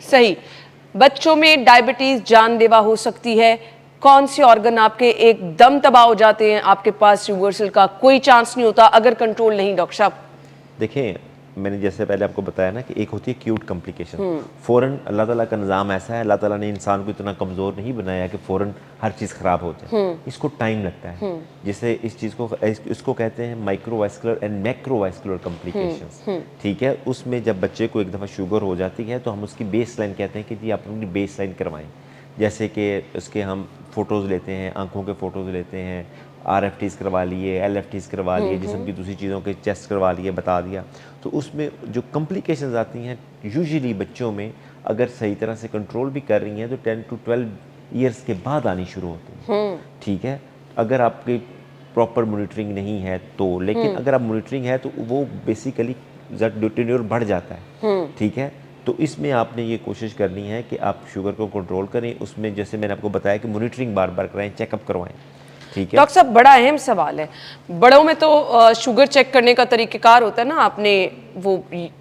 सही। बच्चों में डायबिटीज जानलेवा हो सकती है। कौन से ऑर्गन आपके एकदम तबाह हो जाते हैं, आपके पास रिवर्सल का कोई चांस नहीं होता अगर कंट्रोल नहीं? डॉक्टर साहब देखें, मैंने जैसे पहले आपको बताया ना कि एक होती है क्यूट कॉम्प्लिकेशन। फ़ौरन अल्लाह ताला का निज़ाम ऐसा है, अल्लाह ताला ने इंसान को इतना कमज़ोर नहीं बनाया कि फ़ौरन हर चीज़ ख़राब हो जाए। इसको टाइम लगता है। जिसे इस चीज़ को इसको कहते हैं माइक्रोवास्कुलर एंड मैक्रोवास्कुलर कॉम्प्लिकेशंस। ठीक है, उसमें जब बच्चे को एक दफ़ा शुगर हो जाती है तो हम उसकी बेस लाइन कहते हैं कि जी आप अपनी बेस लाइन करवाएं। जैसे कि उसके हम फ़ोटोज़ लेते हैं, आँखों के फ़ोटोज़ लेते हैं, RFTs करवा लिए, LFTs करवा लिए, जिस्म की दूसरी चीज़ों के टेस्ट करवा लिए, बता दिया। तो उसमें जो कॉम्प्लिकेशंस आती हैं यूजुअली बच्चों में, अगर सही तरह से कंट्रोल भी कर रही हैं तो 10 to 12 ईयर्स के बाद आनी शुरू होती हैं। ठीक है, अगर आपकी प्रॉपर मॉनिटरिंग नहीं है तो। लेकिन अगर आप मॉनिटरिंग है तो वो बेसिकली टेन्योर बढ़ जाता है। ठीक है, तो इसमें आपने ये कोशिश करनी है कि आप शुगर को कंट्रोल करें। उसमें जैसे मैंने आपको बताया कि मॉनिटरिंग बार बार कराएं, चेकअप करवाएं। ठीक है डॉक्टर साहब, बड़ा अहम सवाल है। बड़ों में तो शुगर चेक करने का तरीक़ेकार होता है ना, आपने वो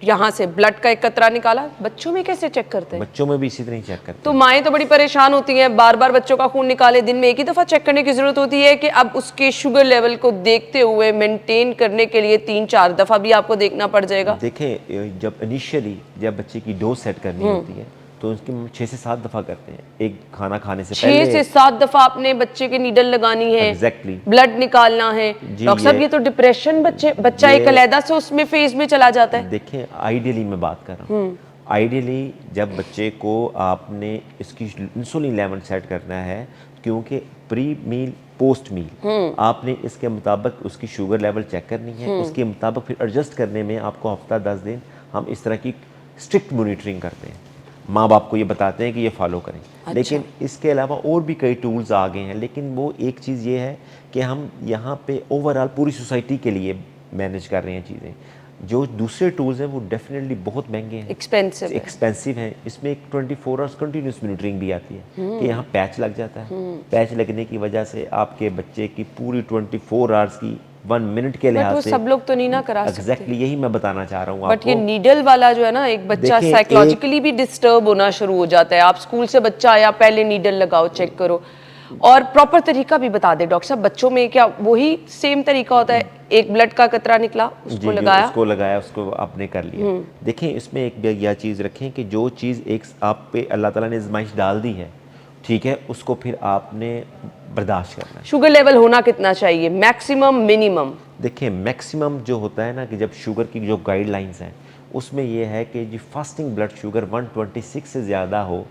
यहाँ से ब्लड का एक कतरा निकाला। बच्चों में कैसे चेक करते हैं? बच्चों में भी इसी तरह ही चेक करते तो हैं। माएँ तो बड़ी परेशान होती हैं, बार बार बच्चों का खून निकाले। दिन में एक ही दफ़ा चेक करने की ज़रूरत होती है कि अब उसके शुगर लेवल को देखते हुए मेंटेन करने के लिए 3-4 दफ़ा भी आपको देखना पड़ जाएगा? देखें, जब इनिशियली जब बच्चे की डोज सेट करनी होती है तो उसकी 6 से 7 दफ़ा करते हैं। एक खाना खाने से 6 पहले से 7 दफ़ा आपने बच्चे की नीडल लगानी है, एग्जैक्टली ब्लड निकालना है। जी। डॉक्टर साहब, ये तो डिप्रेशन, बच्चा एक अलहदा से उसमें फेज में चला जाता है। देखें, आइडियली मैं बात कर रहा हूँ। आइडियली जब बच्चे को आपने इसकी इंसुलिन लेवल सेट करना है, क्योंकि प्री मील पोस्ट मील आपने इसके मुताबिक उसकी शुगर लेवल चेक करनी है। उसके मुताबिक फिर एडजस्ट करने में आपको हफ्ता 10 दिन हम इस तरह की स्ट्रिक्ट मॉनिटरिंग करते हैं। माँ बाप को ये बताते हैं कि ये फॉलो करें। अच्छा। लेकिन इसके अलावा और भी कई टूल्स आ गए हैं। लेकिन वो एक चीज़ ये है कि हम यहाँ पे ओवरऑल पूरी सोसाइटी के लिए मैनेज कर रहे हैं चीज़ें। जो दूसरे टूल्स हैं वो डेफिनेटली बहुत महंगे हैं, एक्सपेंसिव हैं। इसमें एक 24 आवर्स कंटिन्यूस मॉनिटरिंग भी आती है कि यहाँ पैच लग जाता है। पैच लगने की वजह से आपके बच्चे की पूरी 24 आवर्स की 1 मिनट के लिहाज से, सब लोग तो नहीं ना करा सकते। एग्जैक्टली यही मैं बताना चाह रहा हूँ बट आपको। ये नीडल वाला जो है ना, एक बच्चा साइकोलॉजिकली भी डिस्टर्ब होना शुरू हो जाता है। आप स्कूल से बच्चा आया, पहले नीडल लगाओ, चेक करो, और प्रॉपर तरीका भी बता दे। डॉक्टर साहब, बच्चों में क्या वही सेम तरीका होता है? एक ब्लड का कतरा निकला, उसको लगाया, उसको लगाया, उसको आपने कर लिया। देखें, इसमें एक यह चीज़ रखें कि जो चीज़ एक आप पे अल्लाह ताला ने आज़माइश डाल दी है, ठीक है, उसको फिर आपने बर्दाश्त करना है। शुगर लेवल होना कितना चाहिए, मैक्सिमम मिनिमम? देखिए, मैक्सिमम जो होता है ना कि जब शुगर की जो गाइडलाइंस हैं उसमें यह है कि जी फास्टिंग ब्लड शुगर 126 से ज़्यादा हो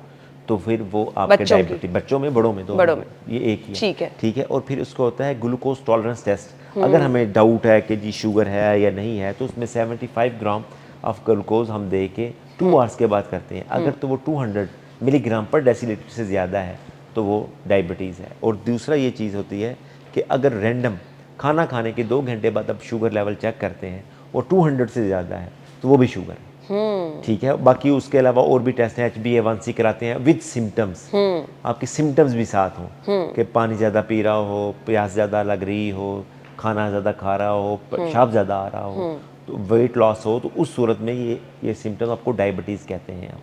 तो फिर वो आपके डायबिटीज, बच्चों में, बड़ों में, बड़ों में ये एक ही ठीक है। ठीक है। और फिर उसको होता है ग्लूकोज टॉलरेंस टेस्ट। अगर हमें डाउट है कि जी शुगर है या नहीं है तो उसमें 75 ग्राम ऑफ ग्लूकोज हम दे के 2 आवर्स के बाद करते हैं। अगर तो वो 200 मिलीग्राम पर डेसीलीटर से ज़्यादा है तो वो डायबिटीज़ है। और दूसरा ये चीज़ होती है कि अगर रैंडम खाना खाने के 2 घंटे बाद अब शुगर लेवल चेक करते हैं और 200 से ज़्यादा है तो वो भी शुगर है। ठीक है, बाकी उसके अलावा और भी टेस्ट हैं, HbA1c कराते हैं विद सिम्टम्स। आपके सिम्टम्स भी साथ हों कि पानी ज़्यादा पी रहा हो, प्यास ज़्यादा लग रही हो, खाना ज़्यादा खा रहा हो, पेशाब ज़्यादा आ रहा हो, तो वेट लॉस हो, तो उस सूरत में ये सिम्टम आपको डायबिटीज़ कहते हैं।